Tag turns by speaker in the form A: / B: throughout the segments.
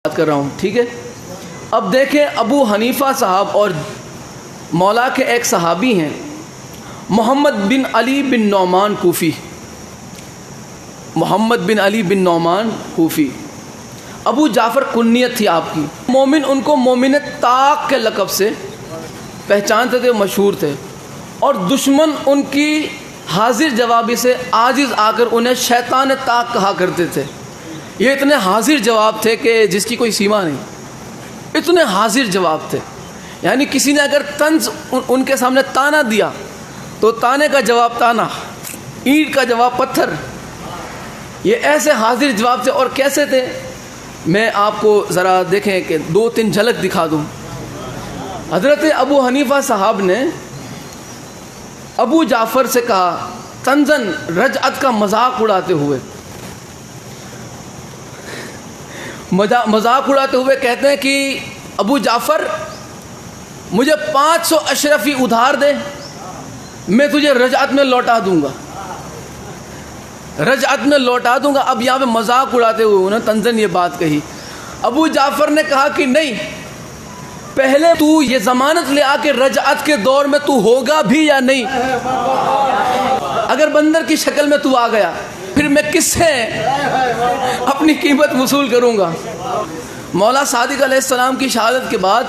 A: بات کر رہا ہوں، ٹھیک ہے۔ اب دیکھیں ابو حنیفہ صاحب اور مولا کے ایک صحابی ہیں محمد بن علی بن نعمان کوفی، محمد بن علی بن نعمان کوفی۔ ابو جعفر کنیت تھی آپ کی۔ مومن ان کو مومن طاق کے لقب سے پہچانتے تھے، مشہور تھے، اور دشمن ان کی حاضر جوابی سے عاجز آ کر انہیں شیطان طاق کہا کرتے تھے۔ یہ اتنے حاضر جواب تھے کہ جس کی کوئی سیما نہیں، اتنے حاضر جواب تھے۔ یعنی کسی نے اگر طنز ان کے سامنے تانا دیا تو تانے کا جواب تانا، اینٹ کا جواب پتھر۔ یہ ایسے حاضر جواب تھے۔ اور کیسے تھے میں آپ کو ذرا دیکھیں کہ دو تین جھلک دکھا دوں۔ حضرت ابو حنیفہ صاحب نے ابو جعفر سے کہا طنزن، رجعت کا مذاق اڑاتے ہوئے، مذاق اڑاتے ہوئے کہتے ہیں کہ ابو جعفر مجھے 500 اشرفی ادھار دے، میں تجھے رجعت میں لوٹا دوں گا، رجعت میں لوٹا دوں گا۔ اب یہاں پہ مذاق اڑاتے ہوئے انہوں نے طنزن یہ بات کہی۔ ابو جعفر نے کہا کہ نہیں، پہلے تو یہ ضمانت لے آ کہ رجعت کے دور میں تو ہوگا بھی یا نہیں۔ اگر بندر کی شکل میں تو آ گیا پھر میں کس سے اپنی قیمت وصول کروں گا۔ مولا صادق علیہ السلام کی شہادت کے بعد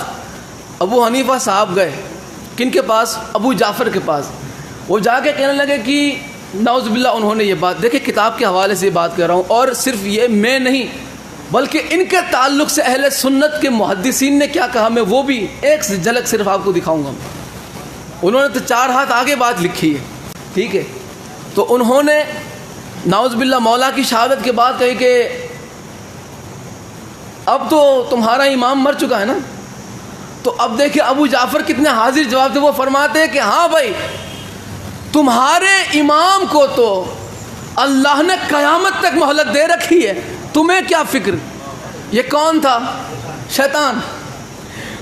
A: ابو حنیفہ صاحب گئے کن کے پاس؟ ابو جعفر کے پاس۔ وہ جا کے کہنے لگے کہ نعوذ باللہ انہوں نے یہ بات، دیکھیں کتاب کے حوالے سے یہ بات کر رہا ہوں، اور صرف یہ میں نہیں بلکہ ان کے تعلق سے اہل سنت کے محدثین نے کیا کہا، میں وہ بھی ایک جھلک صرف آپ کو دکھاؤں گا۔ انہوں نے تو 4 ہاتھ آگے بات لکھی ہے، ٹھیک ہے۔ تو انہوں نے نعوذ باللہ مولا کی شہادت کے بعد کہی کہ اب تو تمہارا امام مر چکا ہے نا۔ تو اب دیکھیں ابو جعفر کتنے حاضر جواب تھے۔ وہ فرماتے ہیں کہ ہاں بھائی، تمہارے امام کو تو اللہ نے قیامت تک مہلت دے رکھی ہے، تمہیں کیا فکر۔ یہ کون تھا؟ شیطان۔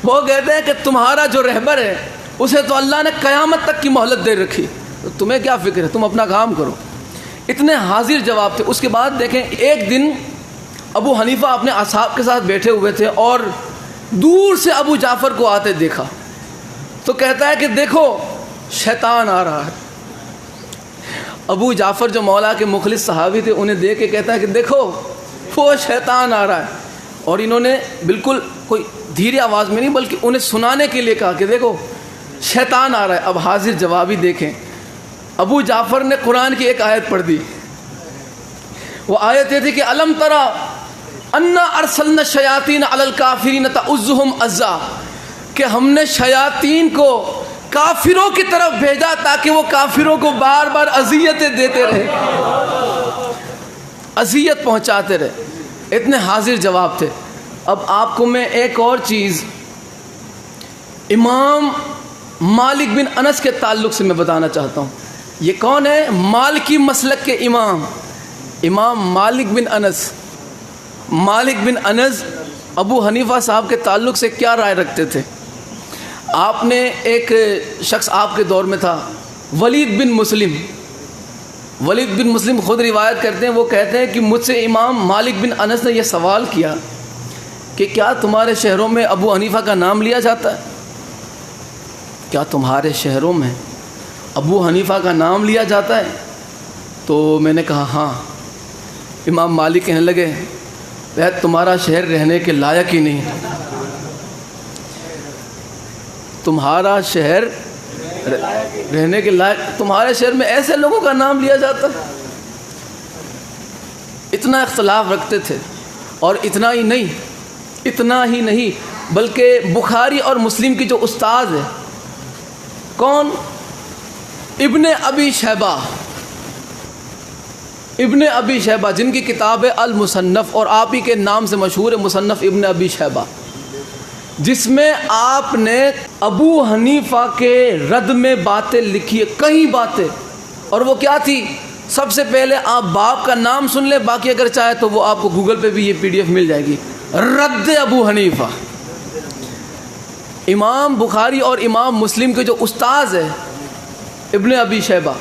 A: وہ کہتے ہیں کہ تمہارا جو رہبر ہے اسے تو اللہ نے قیامت تک کی مہلت دے رکھی، تو تمہیں کیا فکر ہے، تم اپنا کام کرو۔ اتنے حاضر جواب تھے۔ اس کے بعد دیکھیں ایک دن ابو حنیفہ اپنے اصحاب کے ساتھ بیٹھے ہوئے تھے اور دور سے ابو جعفر کو آتے دیکھا، تو کہتا ہے کہ دیکھو شیطان آ رہا ہے۔ ابو جعفر جو مولا کے مخلص صحابی تھے انہیں دیکھ کے کہتا ہے کہ دیکھو وہ شیطان آ رہا ہے۔ اور انہوں نے بالکل کوئی دھیرے آواز میں نہیں بلکہ انہیں سنانے کے لیے کہا کہ دیکھو شیطان آ رہا ہے۔ اب حاضر جوابی دیکھیں، ابو جعفر نے قرآن کی ایک آیت پڑھ دی۔ وہ آیت یہ تھی کہ الم ترى انا ارسلنا الشیاطین علی الکافرین تعزهم عزا، کہ ہم نے شیاطین کو کافروں کی طرف بھیجا تاکہ وہ کافروں کو بار بار اذیتیں دیتے رہے، اذیت پہنچاتے رہے۔ اتنے حاضر جواب تھے۔ اب آپ کو میں ایک اور چیز امام مالک بن انس کے تعلق سے میں بتانا چاہتا ہوں۔ یہ کون ہے؟ مالکی مسلک کے امام، امام مالک بن انس۔ مالک بن انس ابو حنیفہ صاحب کے تعلق سے کیا رائے رکھتے تھے؟ آپ نے ایک شخص آپ کے دور میں تھا، ولید بن مسلم۔ ولید بن مسلم خود روایت کرتے ہیں، وہ کہتے ہیں کہ مجھ سے امام مالک بن انس نے یہ سوال کیا کہ کیا تمہارے شہروں میں ابو حنیفہ کا نام لیا جاتا ہے؟ کیا تمہارے شہروں میں ابو حنیفہ کا نام لیا جاتا ہے؟ تو میں نے کہا ہاں۔ امام مالک کہنے لگے تمہارا شہر رہنے کے لائق ہی نہیں، تمہارا شہر رہنے کے لائق، تمہارے شہر میں ایسے لوگوں کا نام لیا جاتا ہے۔ اتنا اختلاف رکھتے تھے۔ اور اتنا ہی نہیں بلکہ بخاری اور مسلم کی جو استاد ہے، کون؟ ابن ابی شیبہ، ابن ابی شیبہ جن کی کتاب ہے المصنف، اور آپ ہی کے نام سے مشہور ہے مصنف ابن ابی شیبہ، جس میں آپ نے ابو حنیفہ کے رد میں باتیں لکھی ہے، کئی باتیں۔ اور وہ کیا تھی؟ سب سے پہلے آپ باپ کا نام سن لیں، باقی اگر چاہے تو وہ آپ کو گوگل پہ بھی یہ PDF مل جائے گی، رد ابو حنیفہ۔ امام بخاری اور امام مسلم کے جو استاذ ہے ابن ابی شیبہ،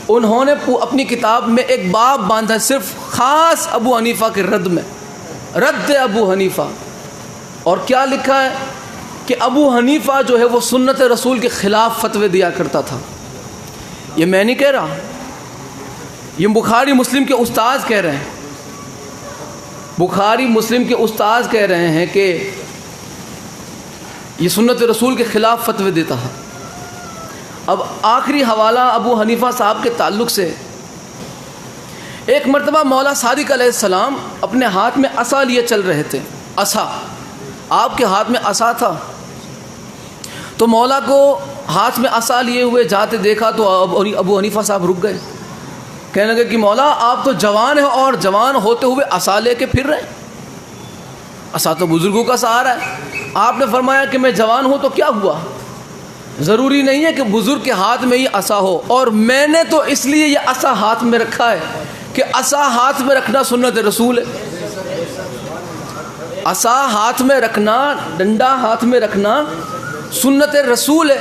A: انہوں نے اپنی کتاب میں ایک باب باندھا صرف خاص ابو حنیفہ کے رد میں، رد ابو حنیفہ. اور کیا لکھا ہے کہ ابو حنیفہ جو ہے وہ سنت رسول کے خلاف فتوے دیا کرتا تھا. یہ میں نہیں کہہ رہا، یہ بخاری مسلم کے استاذ کہہ رہے ہیں. بخاری مسلم کے استاذ کہہ رہے ہیں کہ یہ سنت رسول کے خلاف فتوے دیتا ہے. اب آخری حوالہ ابو حنیفہ صاحب کے تعلق سے، ایک مرتبہ مولا صادق علیہ السلام اپنے ہاتھ میں عصا لیے چل رہے تھے. عصا، آپ کے ہاتھ میں عصا تھا. تو مولا کو ہاتھ میں عصا لیے ہوئے جاتے دیکھا تو ابو حنیفہ صاحب رک گئے. کہنے لگے کہ مولا آپ تو جوان ہیں اور جوان ہوتے ہوئے عصا لے کے پھر رہے ہیں. عصا تو بزرگوں کا سہارا ہے. آپ نے فرمایا کہ میں جوان ہوں تو کیا ہوا، ضروری نہیں ہے کہ بزرگ کے ہاتھ میں ہی عصا ہو. اور میں نے تو اس لیے یہ عصا ہاتھ میں رکھا ہے کہ عصا ہاتھ میں رکھنا سنت رسول ہے. عصا ہاتھ میں رکھنا، ڈنڈا ہاتھ میں رکھنا سنت رسول ہے.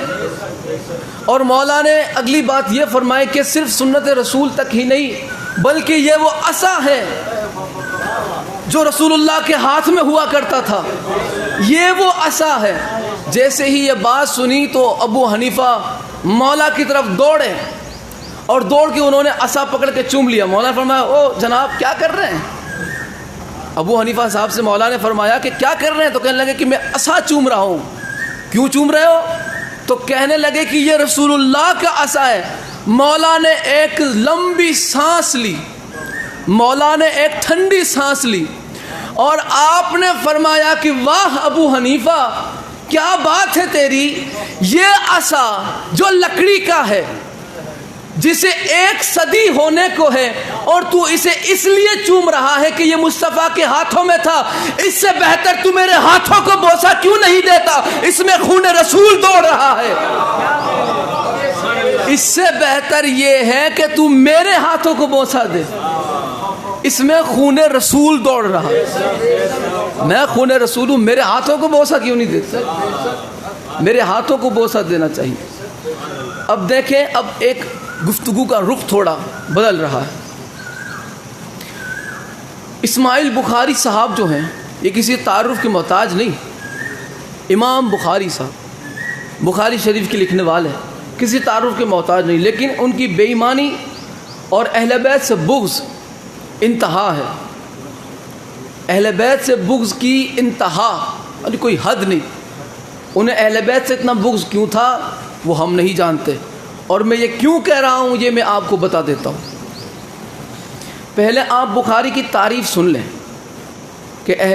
A: اور مولا نے اگلی بات یہ فرمائی کہ صرف سنت رسول تک ہی نہیں بلکہ یہ وہ عصا ہے جو رسول اللہ کے ہاتھ میں ہوا کرتا تھا. یہ وہ عصا ہے. جیسے ہی یہ بات سنی تو ابو حنیفہ مولا کی طرف دوڑے اور دوڑ کے انہوں نے عصا پکڑ کے چوم لیا. مولا نے فرمایا او جناب کیا کر رہے ہیں؟ ابو حنیفہ صاحب سے مولا نے فرمایا کہ کیا کر رہے ہیں؟ تو کہنے لگے کہ میں عصا چوم رہا ہوں. کیوں چوم رہے ہو؟ تو کہنے لگے کہ یہ رسول اللہ کا عصا ہے. مولا نے ایک لمبی سانس لی، مولا نے ایک ٹھنڈی سانس لی اور آپ نے فرمایا کہ واہ ابو حنیفہ کیا بات ہے تیری، یہ عصا جو لکڑی کا ہے، جسے 1 صدی ہونے کو ہے اور تو اسے اس لیے چوم رہا ہے کہ یہ مصطفیٰ کے ہاتھوں میں تھا، اس سے بہتر تو میرے ہاتھوں کو بوسہ کیوں نہیں دیتا؟ اس میں خون رسول دوڑ رہا ہے. اس سے بہتر یہ ہے کہ تو میرے ہاتھوں کو بوسہ دے، اس میں خون رسول دوڑ رہا ہے. میں خون رسول ہوں، میرے ہاتھوں کو بوسہ کیوں نہیں دیتا؟ میرے ہاتھوں کو بوسہ دینا چاہیے. اب دیکھیں، اب ایک گفتگو کا رخ تھوڑا بدل رہا ہے. اسماعیل بخاری صاحب جو ہیں یہ کسی تعارف کے محتاج نہیں. امام بخاری صاحب بخاری شریف کے لکھنے والے کسی تعارف کے محتاج نہیں، لیکن ان کی بے ایمانی اور اہل بیت سے بغض انتہا ہے. اہل بیت سے بغض کی انتہا، یعنی کوئی حد نہیں. انہیں اہل بیت سے اتنا بغض کیوں تھا وہ ہم نہیں جانتے، اور میں یہ کیوں کہہ رہا ہوں یہ میں آپ کو بتا دیتا ہوں. پہلے آپ بخاری کی تعریف سن لیں کہ